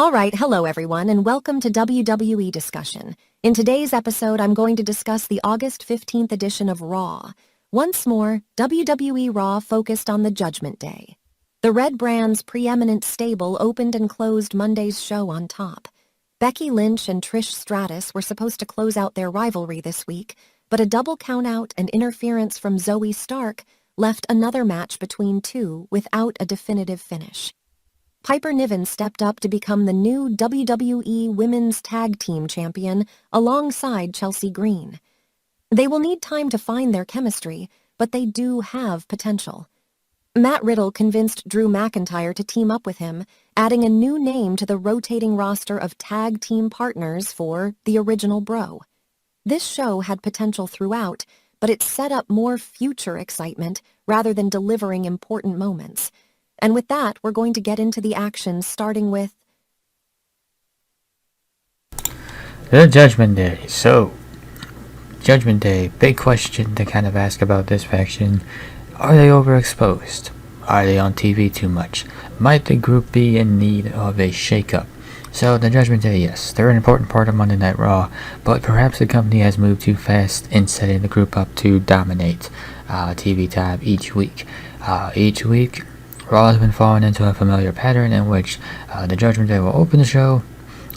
Alright, hello everyone, and welcome to WWE Discussion. In today's episode, I'm going to discuss the August 15th edition of Raw. Once more, WWE Raw focused on the Judgment Day. The Red Brand's preeminent stable opened and closed Monday's show on top. Becky Lynch and Trish Stratus were supposed to close out their rivalry this week, but a double countout and interference from Zoe Stark left another match between two without a definitive finish. Niven stepped up to become the new WWE Women's Tag Team Champion alongside Chelsea Green. They will need time to find their chemistry, but they do have potential. Riddle convinced Drew McIntyre to team up with him, adding a new name to the rotating roster of tag team partners for the original Bro. This show had potential throughout, but it set up more future excitement rather than delivering important moments. And with that, we're going to get into the action, starting with the Judgment Day. So, Judgment Day, big question to kind of ask about this faction. Are they overexposed? Are they on TV too much? Might the group be in need of a shakeup? So, the Judgment Day, yes, they're an important part of Monday Night Raw, but perhaps the company has moved too fast in setting the group up to dominate TV time each week. Raw has been falling into a familiar pattern in which the Judgment Day will open the show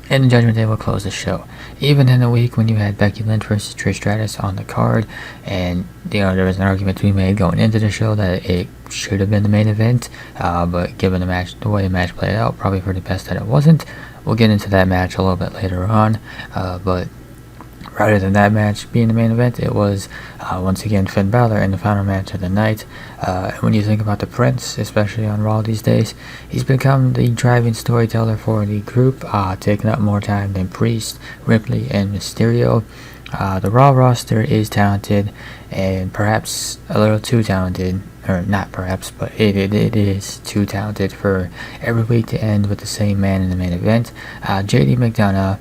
and the Judgment Day will close the show. Even in a week when you had Becky Lynch versus Trish Stratus on the card, and there was an argument to be made going into the show that it should have been the main event, but given the way the match played out, probably for the best that it wasn't. We'll get into that match a little bit later on, but rather than that match being the main event, it was once again Finn Balor in the final match of the night. When you think about the Prince, especially on Raw these days, he's become the driving storyteller for the group, taking up more time than Priest, Ripley, and Mysterio. The Raw roster is talented, and perhaps a little too talented, or not perhaps, but it is too talented for every week to end with the same man in the main event. JD McDonough,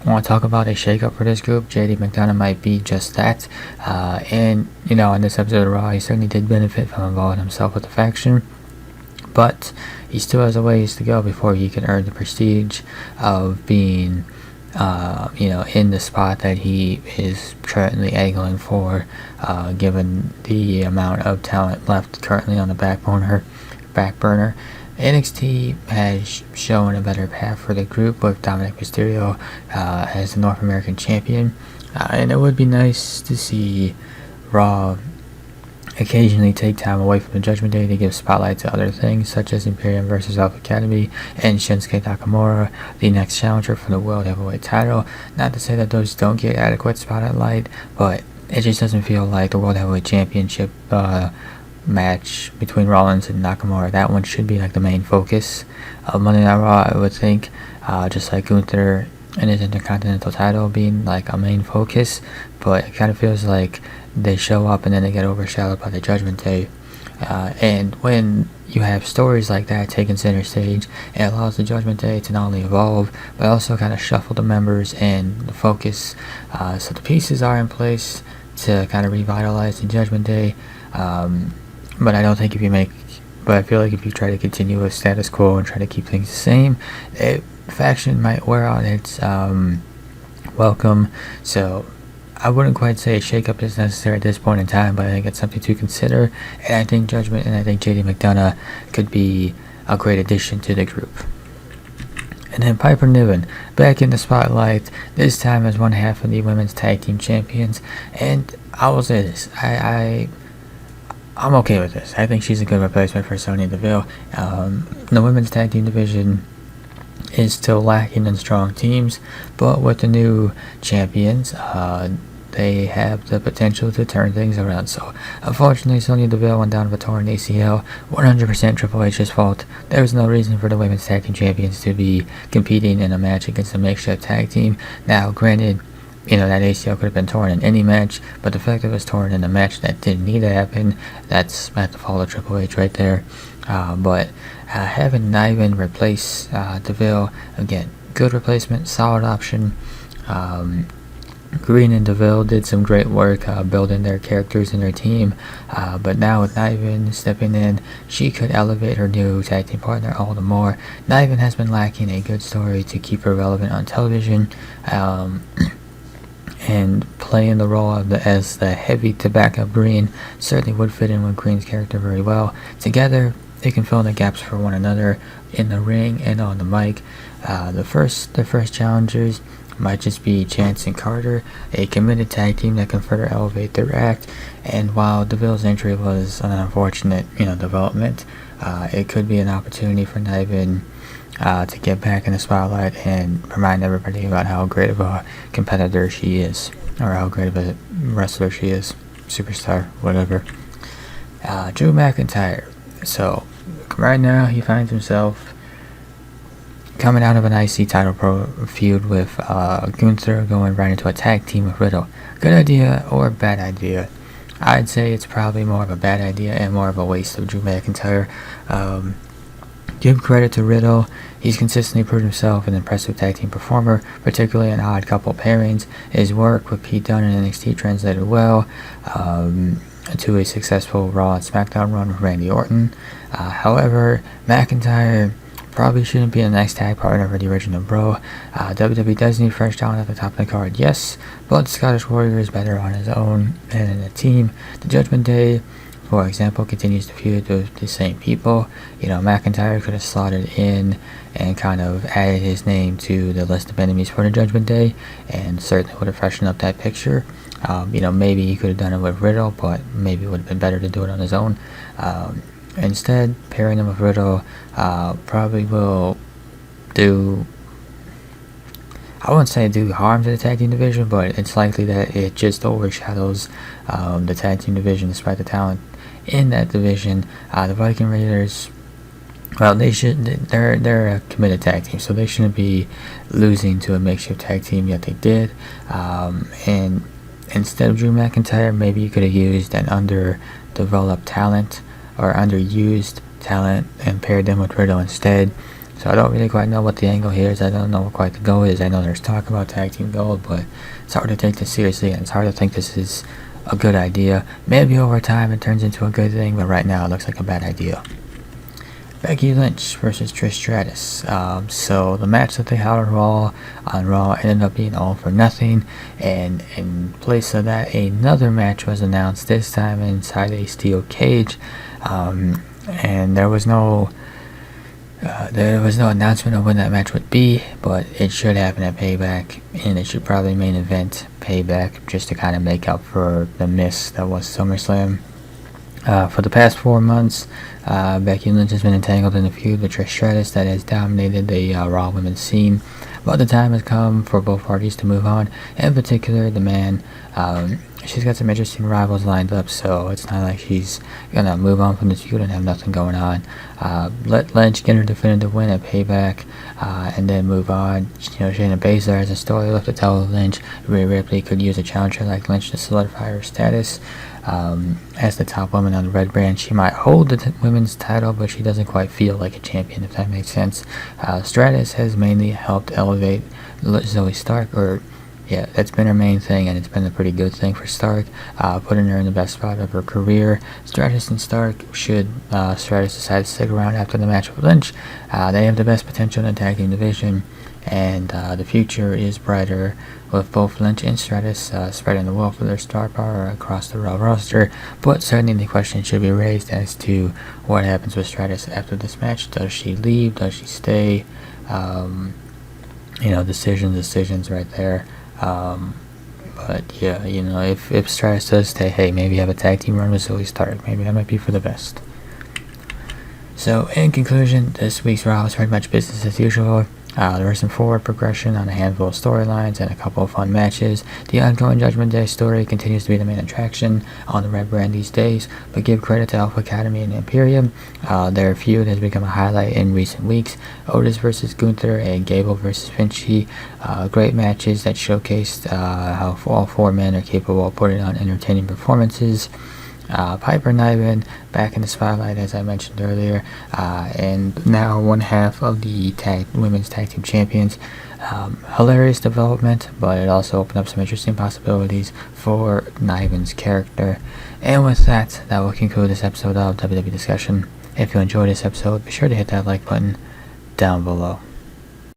want to talk about a shakeup for this group. JD McDonough might be just that, and in this episode of Raw, he certainly did benefit from involving himself with the faction, but he still has a ways to go before he can earn the prestige of being in the spot that he is currently angling for, given the amount of talent left currently on the back burner. NXT has shown a better path for the group with Dominic Mysterio as the North American Champion, and it would be nice to see Raw occasionally take time away from the Judgment Day to give spotlight to other things such as Imperium vs. Alpha Academy and Shinsuke Nakamura, the next challenger for the World Heavyweight title. Not to say that those don't get adequate spotlight, but it just doesn't feel like the World Heavyweight Championship match between Rollins and Nakamura. That one should be like the main focus of Monday Night Raw, I would think, just like Gunther and his Intercontinental title being like a main focus, but it kind of feels like they show up and then they get overshadowed by the Judgment Day, and when you have stories like that taking center stage, it allows the Judgment Day to not only evolve but also kind of shuffle the members and the focus, so the pieces are in place to kind of revitalize the Judgment Day. But I feel like if you try to continue with status quo and try to keep things the same, faction might wear out its welcome. So I wouldn't quite say a shakeup is necessary at this point in time, but I think it's something to consider. And I think Judgment and I think JD McDonough could be a great addition to the group. And then Niven, back in the spotlight, this time as one half of the Women's Tag Team Champions. And I will say this, I'm okay with this. I think she's a good replacement for Sonya Deville. The women's tag team division is still lacking in strong teams, but with the new champions, they have the potential to turn things around. So, unfortunately, Sonya Deville went down with a torn ACL. 100% Triple H's fault. There's no reason for the women's tag team champions to be competing in a match against a makeshift tag team. Now, granted, that ACL could have been torn in any match, but the fact that it was torn in a match that didn't need to happen, that's at the fault of Triple H right there. But having Niven replace Deville, again, good replacement, solid option. Green and DeVille did some great work building their characters and their team, but now with Niven stepping in, she could elevate her new tag team partner all the more. Niven has been lacking a good story to keep her relevant on television, and playing the role as the heavy to back up Green certainly would fit in with Green's character very well. Together, they can fill in the gaps for one another in the ring and on the mic. The first challengers might just be Chance and Carter, a committed tag team that can further elevate their act. And while DeVille's injury was an unfortunate, development, it could be an opportunity for Niven to get back in the spotlight and remind everybody about how great of a competitor she is, or how great of a wrestler she is, superstar, whatever. Drew McIntyre. So right now he finds himself coming out of an IC title feud with Gunther, going right into a tag team with Riddle. Good idea or bad idea? I'd say it's probably more of a bad idea and more of a waste of Drew McIntyre. Give credit to Riddle. He's consistently proved himself an impressive tag team performer, particularly in odd couple pairings. His work with Pete Dunne in NXT translated well to a successful Raw and SmackDown run with Randy Orton. However, McIntyre probably shouldn't be the next tag partner for the original Bro. WWE does need fresh talent at the top of the card, yes, but the Scottish Warrior is better on his own than in a team. The Judgment Day, for example, continues to feud with the same people. McIntyre could have slotted in and kind of added his name to the list of enemies for the Judgment Day, and certainly would have freshened up that picture. Maybe he could have done it with Riddle, but maybe it would have been better to do it on his own. Instead, pairing him with Riddle probably will I wouldn't say do harm to the tag team division, but it's likely that it just overshadows the tag team division despite the talent in that division. The Viking Raiders, well, they're a committed tag team, so they shouldn't be losing to a makeshift tag team, yet they did. And instead of Drew McIntyre, maybe you could have used an underdeveloped talent or underused talent and paired them with Riddle instead. So I don't really quite know what the angle here is. I don't know what quite the goal is. I know there's talk about tag team gold, but it's hard to take this seriously, and it's hard to think this is a good idea. Maybe over time it turns into a good thing, but right now it looks like a bad idea. Becky Lynch versus Trish Stratus. So the match that they held on Raw ended up being all for nothing, and in place of that, another match was announced, this time inside a steel cage, and there was no announcement of when that match would be, but it should happen at Payback, and it should probably main event Payback just to kind of make up for the miss that was SummerSlam. For the past 4 months, Becky Lynch has been entangled in a feud with Trish Stratus that has dominated the Raw women's scene, but the time has come for both parties to move on. In particular, the man, she's got some interesting rivals lined up, so it's not like she's gonna move on from this feud and have nothing going on. Let Lynch get her definitive win at Payback, and then move on. Shayna Baszler has a story left to tell Lynch. Rhea Ripley could use a challenger like Lynch to solidify her status. As the top woman on the Red brand, she might hold the women's title, but she doesn't quite feel like a champion, if that makes sense. Stratus has mainly helped elevate Zoe Stark, that's been her main thing, and it's been a pretty good thing for Stark, putting her in the best spot of her career. Stratus and Stark, should Stratus decide to stick around after the match with Lynch, they have the best potential in the tag team division, and the future is brighter with both Lynch and Stratus spreading the wealth of their star power across the Raw roster. But certainly the question should be raised as to what happens with Stratus after this match. Does she leave? Does she stay? Decisions right there. But yeah, if Stratus does stay, hey, maybe have a tag team run with Zoe Stark. Maybe that might be for the best. So, in conclusion, this week's Raw was very much business as usual. There was some forward progression on a handful of storylines and a couple of fun matches. The ongoing Judgment Day story continues to be the main attraction on the Red brand these days, but give credit to Alpha Academy and Imperium. Their feud has become a highlight in recent weeks. Otis versus Gunther and Gable versus Vinci. Great matches that showcased how all four men are capable of putting on entertaining performances. Piper Niven back in the spotlight, as I mentioned earlier, and now one half of the women's tag team champions. Hilarious development, but it also opened up some interesting possibilities for Niven's character. And with that will conclude this episode of WWE Discussion. If you enjoyed this episode, be sure to hit that like button down below.